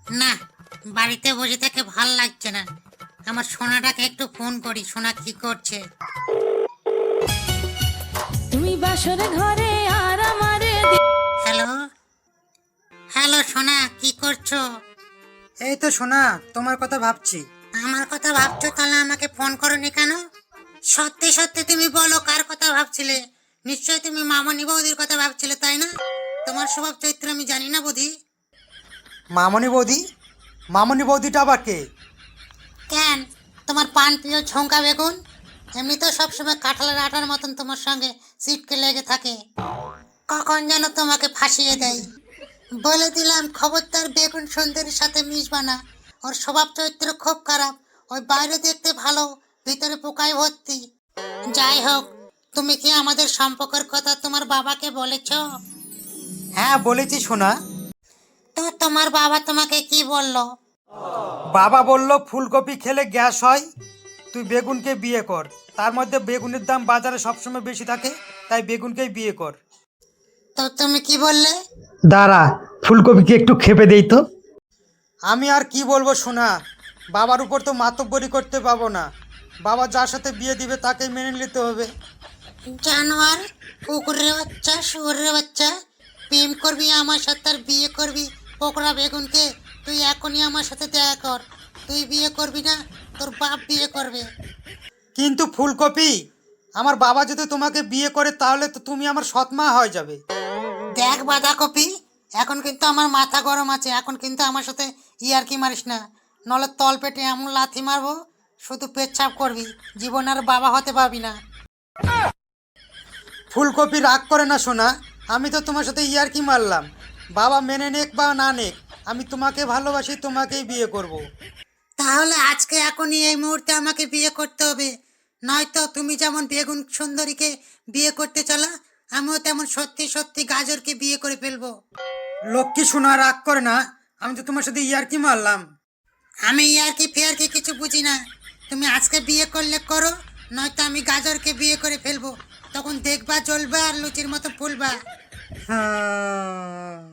না, বাড়িতে বসে থেকে ভাল লাগছে না। আমার সোনাটাকে একটু ফোন করি, সোনা কি করছে। তুমি বাসরে ঘরে আর আমারে হ্যালো হ্যালো, সোনা কি করছো? এই তো সোনা, তোমার কথা ভাবছি। আমার কথা ভাবছো? তাহলে আমাকে ফোন করোনি কেন? সত্যি সত্যি তুমি বলো, কার কথা ভাবছিলে? নিশ্চয়ই তুমি মামনি বৌদির কথা ভাবছিলে, তাই না? তোমার স্বভাব চরিত্র আমি জানি না বুঝি। মামনি বৌদি? মামনি বৌদিটা আবার কে? কেন, তোমার পান প্রিয় ঝোঁকা বেগুন? এমনি তো সবসময় কাঁঠালের আটার মতন তোমার সঙ্গে সিটকে লেগে থাকে, কখন যেন তোমাকে ফাঁসিয়ে দেয়। বলে দিলাম খবরদার বেগুন সুন্দরীর সাথে মিশবা না। ওর স্বভাব চরিত্র খুব খারাপ। ওই বাইরে দেখতে ভালো, ভিতরে পোকায় ভর্তি। যাই হোক, তুমি কি আমাদের সম্পর্কের কথা তোমার বাবাকে বলেছো? হ্যাঁ বলেছি সোনা। তো তোমার বাবা তোমাকে কি বললো? বাবা বলল ফুলকপি খেলে গ্যাস হয়, তুই বেগুনকে বিয়ে কর। তার মধ্যে বেগুনের দাম বাজারে সবসময় বেশি থাকে, তাই বেগুনকেই বিয়ে কর। তো তুমি কি বললে? দাঁড়া, ফুলকপিকে একটু খেপে দেই তো। আমি আর কি বলবো সোনা, বাবার উপর তো মাতব্বরি করতে পাবো না। বাবা যার সাথে বিয়ে দিবে তাকেই মেনে নিতে হবে। জানোয়ার, কুকুরের বাচ্চা, শুয়োরের বাচ্চা, প্রেম করবি আমার সাথে আর বিয়ে করবি পোকড়া বেগুনকে? তুই এখনই আমার সাথে দেখা কর। তুই বিয়ে করবি না, তোর বাপ বিয়ে করবে। কিন্তু ফুলকপি, আমার বাবা যদি তোমাকে বিয়ে করে তাহলে তো তুমি আমার সৎ মা হয়ে যাবে। দেখ বাঁধাকপি, এখন কিন্তু আমার মাথা গরম আছে। এখন কিন্তু আমার সাথে ইয়ার্কি মারিস না, নলে তল পেটে এমন লাথি মারবো, শুধু পেচ্ছাপ করবি, জীবন আর বাবা হতে পারবি না। ফুলকপি রাগ করে না সোনা, আমি তো তোমার সাথে ইয়ার্কি মারলাম। বাবা মেনে নেক বা না নেক, আমি তোমাকে ভালোবাসি, তোমাকেই বিয়ে করব। তাহলে আজকে এখনই এই মুহূর্তে আমাকে বিয়ে করতে হবে, নয়তো তুমি যেমন বেগুন সুন্দরীকে বিয়ে করতে চলা, আমিও তেমন সত্যি সত্যি গাজরকে বিয়ে করে ফেলবো। লক্ষ্মী সোনা রাগ করে না, আমি তো তোমার সাথে ইয়ার্কি মারলাম। আমি ইয়ার্কি ফেয়ার্কি কিছু বুঝি না। তুমি আজকে বিয়ে করলে করো, নয়তো আমি গাজরকে বিয়ে করে ফেলবো। তখন দেখবা জ্বলবা আর লুচির মতো ফুলবা। হ্যাঁ।